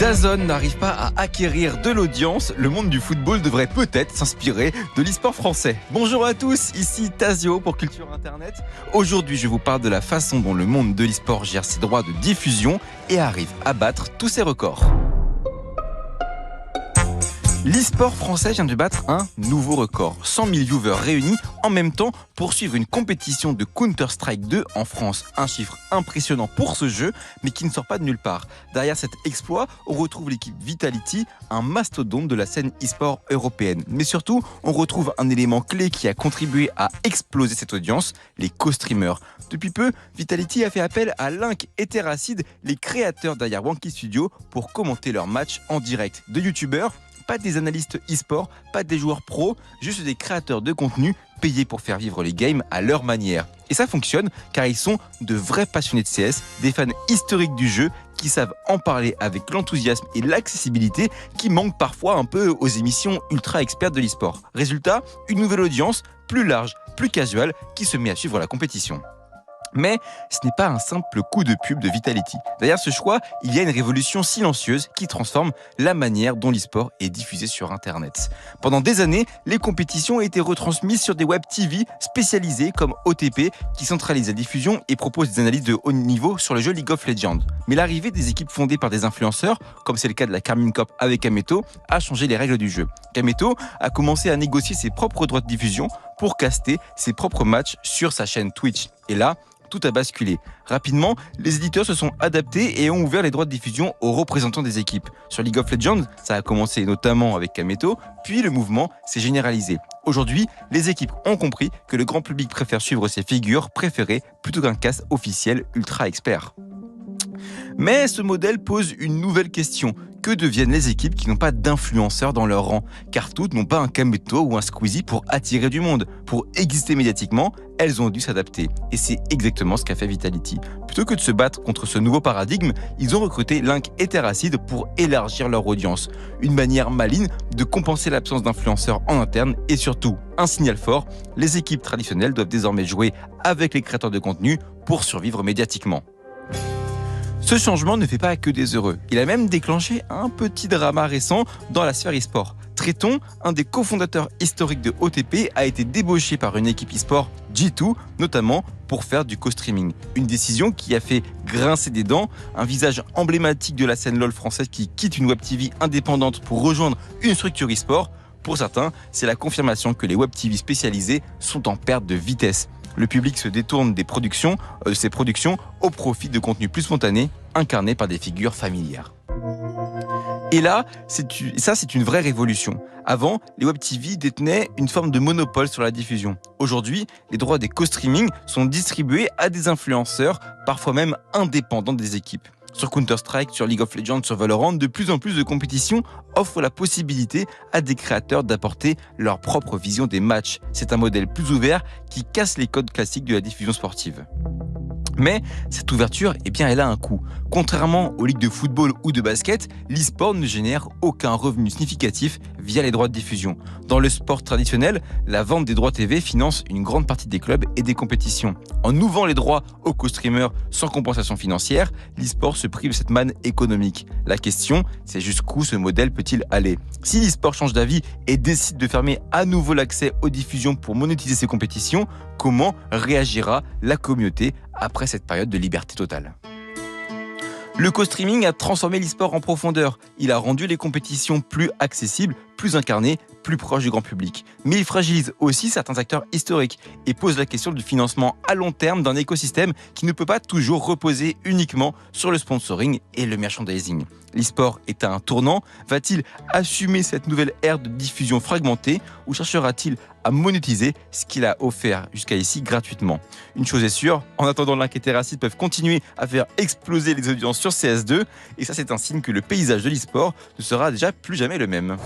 DAZN n'arrive pas à acquérir de l'audience, le monde du football devrait peut-être s'inspirer de l'e-sport français. Bonjour à tous, ici Tazio pour Culture Internet. Aujourd'hui, je vous parle de la façon dont le monde de l'e-sport gère ses droits de diffusion et arrive à battre tous ses records. L'e-sport français vient de battre un nouveau record. 100 000 viewers réunis en même temps pour suivre une compétition de Counter-Strike 2 en France. Un chiffre impressionnant pour ce jeu, mais qui ne sort pas de nulle part. Derrière cet exploit, on retrouve l'équipe Vitality, un mastodonte de la scène e-sport européenne. Mais surtout, on retrouve un élément clé qui a contribué à exploser cette audience, les co-streamers. Depuis peu, Vitality a fait appel à Link et Terracid, les créateurs derrière Wonky Studio, pour commenter leurs matchs en direct. De youtubeurs, pas des analystes e-sport, pas des joueurs pros, juste des créateurs de contenu payés pour faire vivre les games à leur manière. Et ça fonctionne car ils sont de vrais passionnés de CS, des fans historiques du jeu qui savent en parler avec l'enthousiasme et l'accessibilité qui manquent parfois un peu aux émissions ultra expertes de l'e-sport. Résultat, une nouvelle audience, plus large, plus casual, qui se met à suivre la compétition. Mais ce n'est pas un simple coup de pub de Vitality. Derrière ce choix, il y a une révolution silencieuse qui transforme la manière dont l'e-sport est diffusé sur Internet. Pendant des années, les compétitions ont été retransmises sur des web TV spécialisés comme OTP qui centralisent la diffusion et proposent des analyses de haut niveau sur le jeu League of Legends. Mais l'arrivée des équipes fondées par des influenceurs, comme c'est le cas de la Carmine Corp avec Kameto, a changé les règles du jeu. Kameto a commencé à négocier ses propres droits de diffusion pour caster ses propres matchs sur sa chaîne Twitch. Et là, tout a basculé. Rapidement, les éditeurs se sont adaptés et ont ouvert les droits de diffusion aux représentants des équipes. Sur League of Legends, ça a commencé notamment avec Kameto, puis le mouvement s'est généralisé. Aujourd'hui, les équipes ont compris que le grand public préfère suivre ses figures préférées plutôt qu'un cast officiel ultra expert. Mais ce modèle pose une nouvelle question. Que deviennent les équipes qui n'ont pas d'influenceurs dans leur rang? Car toutes n'ont pas un Kameto ou un Squeezie pour attirer du monde. Pour exister médiatiquement, elles ont dû s'adapter. Et c'est exactement ce qu'a fait Vitality. Plutôt que de se battre contre ce nouveau paradigme, ils ont recruté Link et Terracid pour élargir leur audience. Une manière maligne de compenser l'absence d'influenceurs en interne et surtout, un signal fort, les équipes traditionnelles doivent désormais jouer avec les créateurs de contenu pour survivre médiatiquement. Ce changement ne fait pas que des heureux. Il a même déclenché un petit drama récent dans la sphère e-sport. Tréton, un des cofondateurs historiques de OTP, a été débauché par une équipe e-sport G2, notamment pour faire du co-streaming. Une décision qui a fait grincer des dents, un visage emblématique de la scène LoL française qui quitte une web TV indépendante pour rejoindre une structure e-sport. Pour certains, c'est la confirmation que les web TV spécialisées sont en perte de vitesse. Le public se détourne de ces productions au profit de contenus plus spontanés, incarnés par des figures familières. Et là, c'est une vraie révolution. Avant, les web TV détenaient une forme de monopole sur la diffusion. Aujourd'hui, les droits des co-streaming sont distribués à des influenceurs, parfois même indépendants des équipes. Sur Counter-Strike, sur League of Legends, sur Valorant, de plus en plus de compétitions offrent la possibilité à des créateurs d'apporter leur propre vision des matchs. C'est un modèle plus ouvert qui casse les codes classiques de la diffusion sportive. Mais cette ouverture, elle a un coût. Contrairement aux ligues de football ou de basket, l'e-sport ne génère aucun revenu significatif via les droits de diffusion. Dans le sport traditionnel, la vente des droits TV finance une grande partie des clubs et des compétitions. En ouvrant les droits aux co-streamers sans compensation financière, l'e-sport se prive de cette manne économique. La question, c'est jusqu'où ce modèle peut-il aller? Si l'e-sport change d'avis et décide de fermer à nouveau l'accès aux diffusions pour monétiser ses compétitions, comment réagira la communauté après cette période de liberté totale? Le co-streaming a transformé l'e-sport en profondeur. Il a rendu les compétitions plus accessibles, plus incarnées, plus proches du grand public. Mais il fragilise aussi certains acteurs historiques et pose la question du financement à long terme d'un écosystème qui ne peut pas toujours reposer uniquement sur le sponsoring et le merchandising. L'e-sport est à un tournant. Va-t-il assumer cette nouvelle ère de diffusion fragmentée ou cherchera-t-il à monétiser ce qu'il a offert jusqu'à ici gratuitement? Une chose est sûre, en attendant, Link et Terracid peuvent continuer à faire exploser les audiences sur CS2 et ça c'est un signe que le paysage de l'e-sport ne sera déjà plus jamais le même.